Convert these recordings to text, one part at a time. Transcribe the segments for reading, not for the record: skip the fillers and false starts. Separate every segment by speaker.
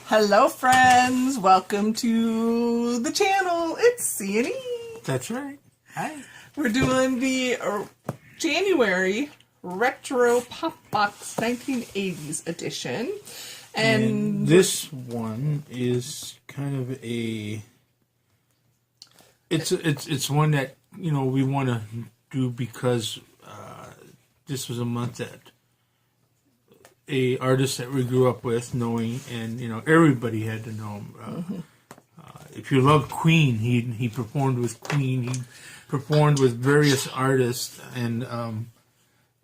Speaker 1: Hello, friends. Welcome to the channel. It's C&E.
Speaker 2: That's right. Hi.
Speaker 1: We're doing the January Retro Pop Box 1980s edition. And
Speaker 2: this one is kind of a... It's one that, you know, we want to do because this was a month that a artist that we grew up with knowing, and, you know, everybody had to know him. If you love Queen, he performed with Queen. He performed with various artists, and,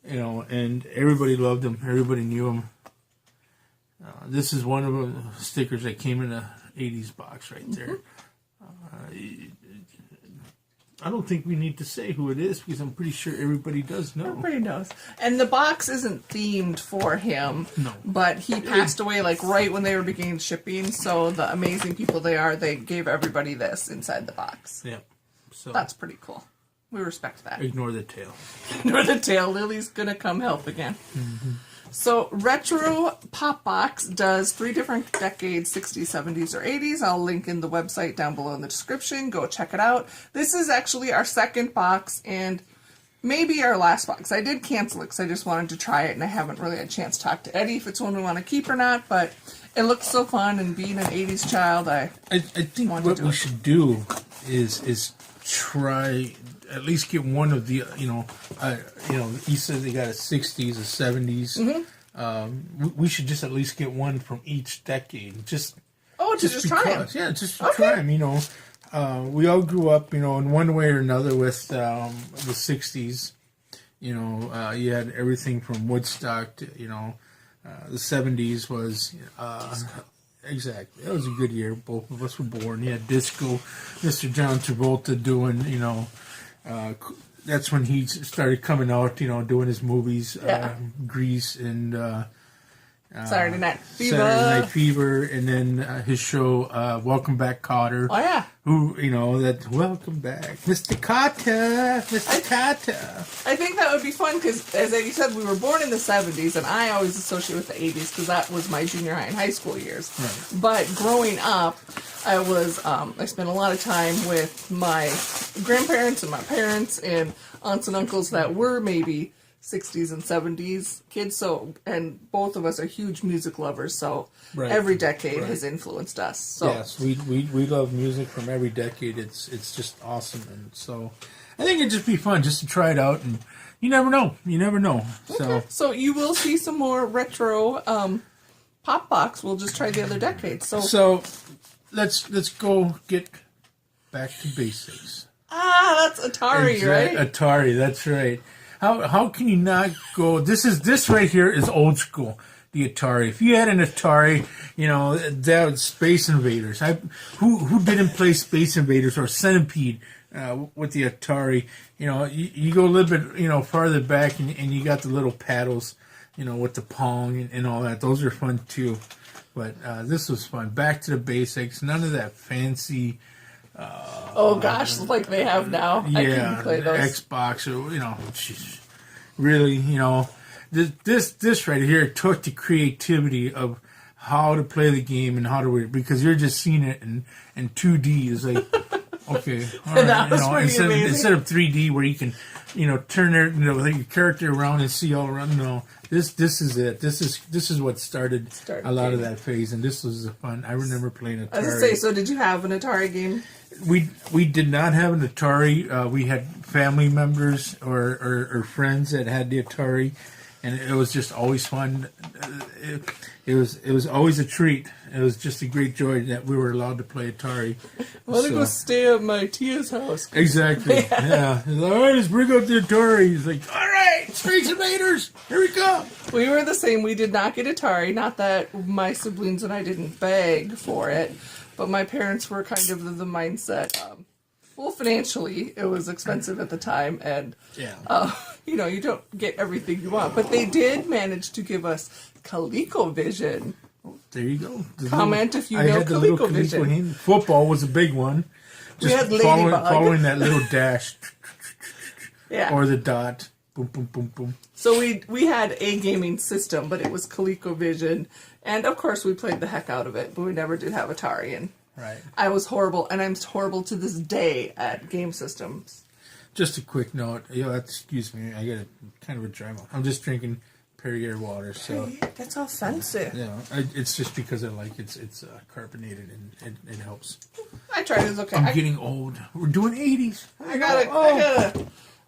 Speaker 2: you know, and everybody loved him. Everybody knew him. This is one of the stickers that came in a 80s box right there. I don't think we need to say who it is because I'm pretty sure everybody does know.
Speaker 1: Everybody knows. And the box isn't themed for him.
Speaker 2: No.
Speaker 1: But he passed away like right when they were beginning shipping. So the amazing people they are, they gave everybody this inside the box.
Speaker 2: Yeah. So
Speaker 1: that's pretty cool. We respect that.
Speaker 2: Ignore the tail.
Speaker 1: Ignore the tail. Lily's going to come help again. So Retro Pop Box does 3 different decades, 60s, 70s, or 80s. I'll link in the website down below in the description. Go check it out. This is actually our second box and maybe our last box. I did cancel it because I just wanted to try it and I haven't really had a chance to talk to Eddie if it's one we want to keep or not, but it looks so fun, and being an 80s child, I
Speaker 2: think what we should do is try at least get one of the, you know, he said they got a 60s, a 70s. We should just at least get one from each decade. Just
Speaker 1: try them.
Speaker 2: Yeah, just to try them, you know. We all grew up, you know, in one way or another with the 60s. You know, you had everything from Woodstock to, you know, the 70s was... Exactly. That was a good year. Both of us were born. You had disco, Mr. John Travolta doing, you know... that's when he started coming out, you know, doing his movies, Grease and
Speaker 1: Saturday Night Fever,
Speaker 2: and then his show Welcome Back, Kotter.
Speaker 1: Oh yeah,
Speaker 2: who, you know, that Welcome Back, Mr. Kotter, Mr. Kotter.
Speaker 1: I think that would be fun because, as Eddie said, we were born in the 70s, and I always associate with the 80s because that was my junior high and high school years.
Speaker 2: Right.
Speaker 1: But growing up, I was I spent a lot of time with my grandparents and my parents and aunts and uncles that were maybe 60s and 70s kids. So, and both of us are huge music lovers. So every decade has influenced us. So
Speaker 2: yes, we love music from every decade. It's just awesome, and so I think it'd just be fun just to try it out. And you never know. You never know.
Speaker 1: Okay. So you will see some more retro pop box. We'll just try the other decades. So
Speaker 2: let's go get back to basics.
Speaker 1: That's Atari, right?
Speaker 2: Atari, that's right. How can you not go? This right here is old school. The Atari. If you had an Atari, you know, that was Space Invaders. Who didn't play Space Invaders or Centipede with the Atari? You know, you go a little bit, you know, farther back, and you got the little paddles, you know, with the Pong and all that. Those are fun too. But this was fun. Back to the basics. None of that fancy.
Speaker 1: Oh gosh, like they have now.
Speaker 2: Yeah,
Speaker 1: I couldn't play those.
Speaker 2: Xbox, or, you know, really, you know, this right here took the creativity of how to play the game and how to, because you're just seeing it in 2D. It's like, okay, all right,
Speaker 1: that was
Speaker 2: you know,
Speaker 1: pretty amazing.
Speaker 2: Instead of 3D where you can, you know, turn your, you know, your character around and see all around. No, this is it. This is what started a lot of that phase, and this was fun. I remember playing Atari.
Speaker 1: I was gonna say, so did you have an Atari game?
Speaker 2: We did not have an Atari. We had family members or friends that had the Atari, and it was just always fun. It was always a treat. It was just a great joy that we were allowed to play Atari.
Speaker 1: I want to go stay at my tia's house.
Speaker 2: Exactly. Yeah. He's like, all right, let's bring up the Atari. He's like, all right, Space Invaders, here we go.
Speaker 1: We were the same. We did not get Atari. Not that my siblings and I didn't beg for it, but my parents were kind of the mindset. Well, financially, it was expensive at the time, and you know, you don't get everything you want. But they did manage to give us ColecoVision.
Speaker 2: There you go.
Speaker 1: Comment if you know ColecoVision.
Speaker 2: Football was a big one.
Speaker 1: Just
Speaker 2: following that little dash.
Speaker 1: Yeah.
Speaker 2: Or the dot. Boom, boom, boom, boom.
Speaker 1: So we had a gaming system, but it was ColecoVision, and of course we played the heck out of it, but we never did have Atari, and
Speaker 2: Right.
Speaker 1: I was horrible, and I'm horrible to this day at game systems.
Speaker 2: Just a quick note. Excuse me. I got to kind of withdraw. I'm just drinking Perrier water, so...
Speaker 1: Hey, that's offensive.
Speaker 2: Yeah, it's just because I like it's carbonated and it helps.
Speaker 1: I tried, it's okay.
Speaker 2: I'm getting old. We're doing 80s.
Speaker 1: I got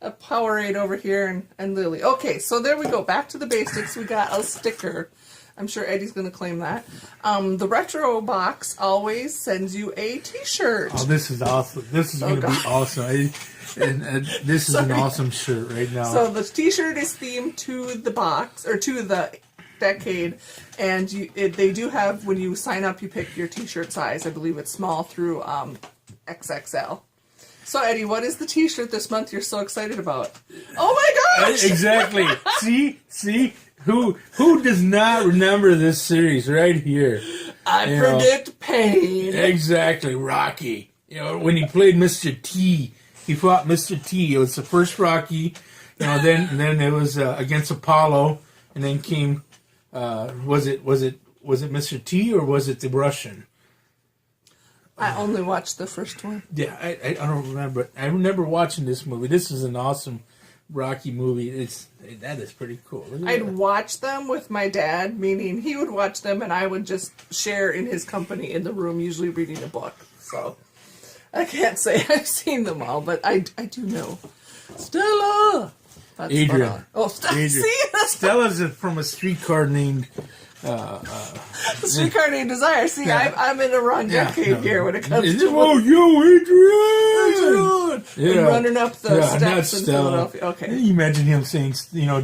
Speaker 1: a Powerade over here and Lily. Okay, so there we go. Back to the basics. We got a sticker. I'm sure Eddie's going to claim that. The retro box always sends you a T-shirt.
Speaker 2: Oh, this is awesome. This is going to be awesome. This is an awesome shirt right now.
Speaker 1: So the T-shirt is themed to the box, or to the decade, and they do have, when you sign up, you pick your T-shirt size. I believe it's small through XXL. So, Eddie, what is the T-shirt this month you're so excited about? Oh my gosh!
Speaker 2: Exactly. See? Who does not remember this series right here?
Speaker 1: I predict pain.
Speaker 2: Exactly, Rocky. When he played Mr. T, he fought Mr. T. It was the first Rocky. Then it was against Apollo, and then came. Was it Mr. T or was it the Russian?
Speaker 1: I only watched the first one.
Speaker 2: Yeah, I don't remember. I remember watching this movie. This is an awesome Rocky movie. That is pretty cool.
Speaker 1: I'd watch them with my dad, meaning he would watch them and I would just share in his company in the room, usually reading a book. So I can't say I've seen them all, but I do know. Stella! That's
Speaker 2: Adrian.
Speaker 1: Adrian. See?
Speaker 2: Stella's from a streetcar named...
Speaker 1: Streetcar Named Desire. See, yeah. I'm in the wrong decade here when it comes to...
Speaker 2: Oh, yo, Adrian!
Speaker 1: Yeah. And running up the steps in Philadelphia. Okay.
Speaker 2: Can you imagine him saying, doing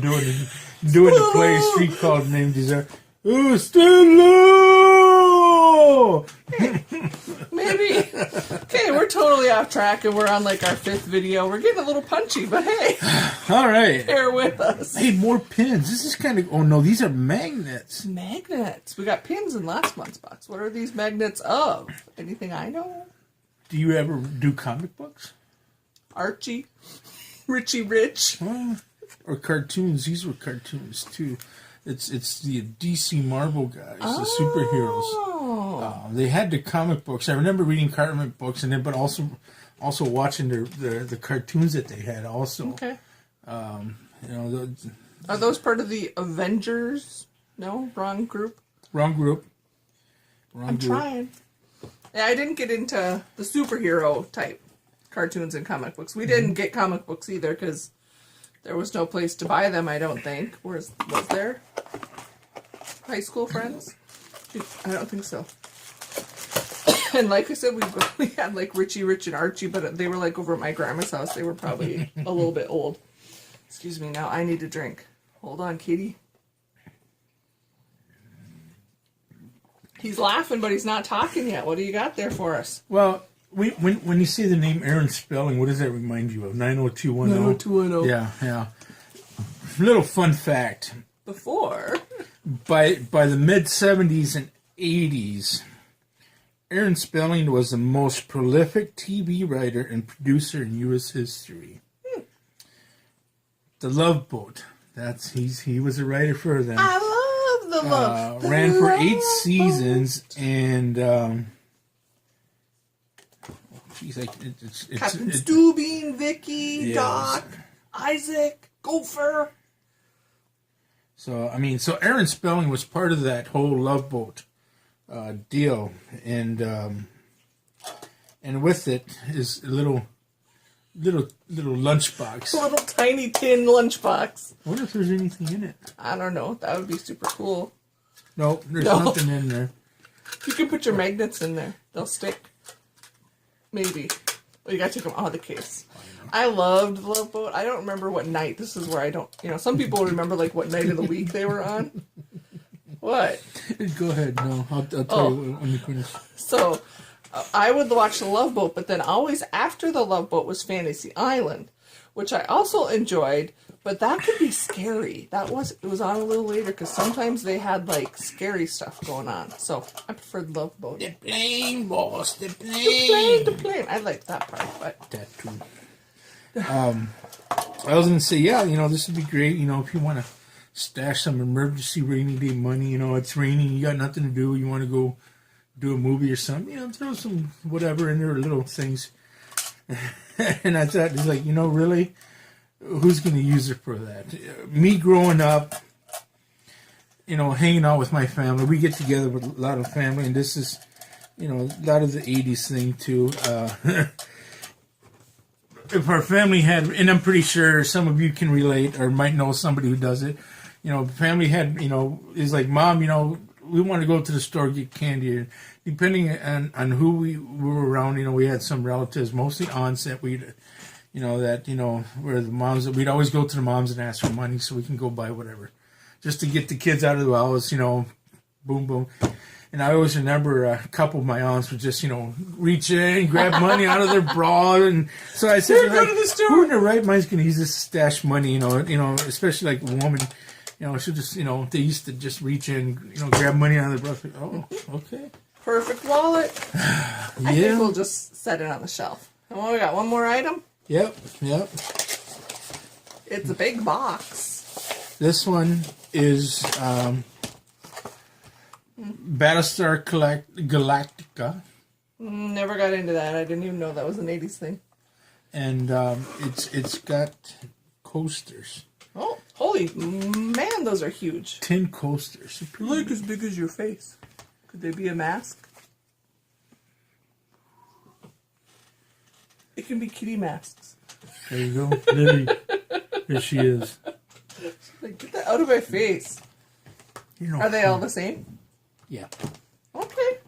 Speaker 2: the play Streetcar Named Desire? Oh, Stella!
Speaker 1: Maybe. Okay, we're totally off track and we're on like our 5th video. We're getting a little punchy, but hey.
Speaker 2: All right.
Speaker 1: Bear with us.
Speaker 2: Hey, more pins. This is kind of... Oh, no, these are magnets.
Speaker 1: Magnets. We got pins in last month's box. What are these magnets of? Anything I know?
Speaker 2: Do you ever do comic books?
Speaker 1: Archie? Richie Rich?
Speaker 2: Or cartoons. These were cartoons, too. It's the DC Marvel guys, the superheroes. They had the comic books. I remember reading comic books, but also watching the cartoons that they had. Also,
Speaker 1: okay.
Speaker 2: Are
Speaker 1: those part of the Avengers? No, wrong group.
Speaker 2: Wrong group.
Speaker 1: I'm trying. Yeah, I didn't get into the superhero type cartoons and comic books. We didn't get comic books either because there was no place to buy them, I don't think. Was there? High school friends? I don't think so. And like I said, we had like Richie Rich and Archie, but they were like over at my grandma's house. They were probably a little bit old. Excuse me, now I need a drink. Hold on, Katie. He's laughing, but he's not talking yet. What do you got there for us?
Speaker 2: Well, when you say the name Aaron Spelling, what does that remind you of? 90210?
Speaker 1: 90210.
Speaker 2: Yeah. Little fun fact.
Speaker 1: Before?
Speaker 2: By the mid-70s and 80s, Aaron Spelling was the most prolific TV writer and producer in U.S. history. The Love Boat. He was a writer for them.
Speaker 1: I love The Love.
Speaker 2: Ran for 8 seasons and
Speaker 1: Captain Stubing, Vicky, Doc, Isaac, Gopher.
Speaker 2: So Aaron Spelling was part of that whole Love Boat deal, and with it is a little lunchbox.
Speaker 1: A little tiny tin lunchbox.
Speaker 2: What if there's anything in it?
Speaker 1: I don't know. That would be super cool.
Speaker 2: Nope, there's nothing in there.
Speaker 1: You can put your magnets in there. They'll stick. Maybe. Well, you gotta take them out of the case. I loved the Love Boat. I don't remember what night. This is where I don't... some people remember, like, what night of the week they were on. What?
Speaker 2: Go ahead. No, I'll tell you when you finish.
Speaker 1: So, I would watch the Love Boat, but then always after the Love Boat was Fantasy Island, which I also enjoyed, but that could be scary. It was on a little later, because sometimes they had, like, scary stuff going on. So, I preferred Love Boat.
Speaker 2: The plane, boss, the plane.
Speaker 1: The plane. I liked that part, but...
Speaker 2: That too. I was going to say, yeah, this would be great, if you want to stash some emergency rainy day money, it's raining, you got nothing to do, you want to go do a movie or something, throw some whatever in there, little things. And I thought, it's like, really, who's going to use it for that? Me growing up, hanging out with my family, we get together with a lot of family, and this is, a lot of the 80s thing too. If our family had, and I'm pretty sure some of you can relate or might know somebody who does it, family had, is like, Mom, we want to go to the store, get candy. Depending on who we were around, we had some relatives, mostly aunts that we'd, where the moms, we'd always go to the moms and ask for money so we can go buy whatever. Just to get the kids out of the house, boom, boom. And I always remember a couple of my aunts would just, reach in, grab money out of their bra. And so I said,
Speaker 1: go to the store.
Speaker 2: Who in their right mind's going to use this to stash money, especially like a woman, she'll just, they used to just reach in, grab money out of their bra. Oh, okay.
Speaker 1: Perfect wallet. I think we'll just set it on the shelf. Oh, we got one more item?
Speaker 2: Yep.
Speaker 1: It's a big box.
Speaker 2: This one is Battlestar Galactica.
Speaker 1: Never got into that. I didn't even know that was an 80s thing.
Speaker 2: And it's got coasters.
Speaker 1: Oh, holy man, those are huge.
Speaker 2: 10 coasters.
Speaker 1: Look as big as your face. Could they be a mask? It can be kitty masks.
Speaker 2: There you go. Lily. There she is.
Speaker 1: Like, get that out of my face. Are they all the same?
Speaker 2: Yeah.
Speaker 1: Okay.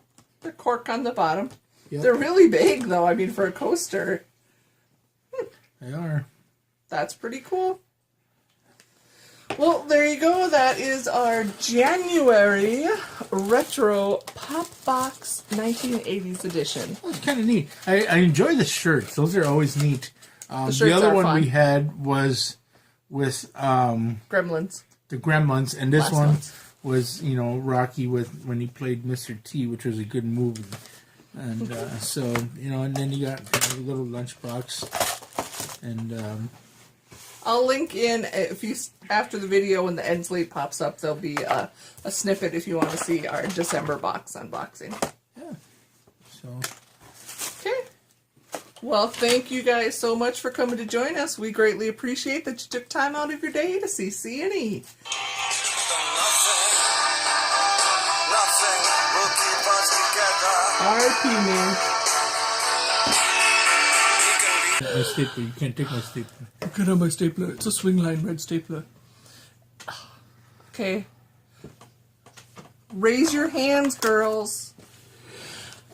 Speaker 1: The cork on the bottom.
Speaker 2: Yep.
Speaker 1: They're really big, though. I mean, for a coaster.
Speaker 2: They are.
Speaker 1: That's pretty cool. Well, there you go. That is our January Retro Pop Box 1980s edition.
Speaker 2: Well, it's kind of neat. I enjoy the shirts. Those are always neat.
Speaker 1: The
Speaker 2: other one
Speaker 1: fun.
Speaker 2: we had was with
Speaker 1: Gremlins.
Speaker 2: the Gremlins, and this
Speaker 1: Last
Speaker 2: one
Speaker 1: ones.
Speaker 2: was, Rocky with when he played Mr. T, which was a good movie. And so, and then you got a little lunchbox. And
Speaker 1: I'll link in, if you after the video when the end slate pops up, there'll be a snippet if you want to see our December box unboxing.
Speaker 2: yeah. So
Speaker 1: Okay. Well, thank you guys so much for coming to join us. We greatly appreciate that you took time out of your day to see C&E. R.I.P. man.
Speaker 2: my stapler, you can't take my stapler.
Speaker 1: You can have my stapler. It's a swing line red stapler. Okay. Raise your hands, girls.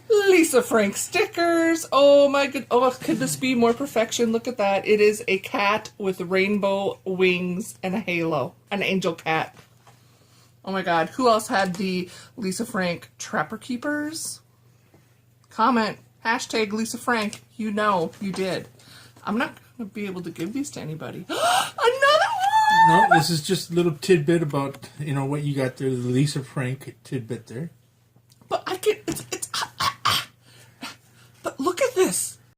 Speaker 1: Lisa Frank stickers. Oh my god. Oh, could this be more perfection? Look at that. It is a cat with rainbow wings and a halo. An angel cat. Oh my god. Who else had the Lisa Frank Trapper Keepers? Comment. Hashtag Lisa Frank. You know you did. I'm not going to be able to give these to anybody. Another one!
Speaker 2: No, this is just a little tidbit about, what you got there, the Lisa Frank tidbit there.
Speaker 1: But I can... But look at this.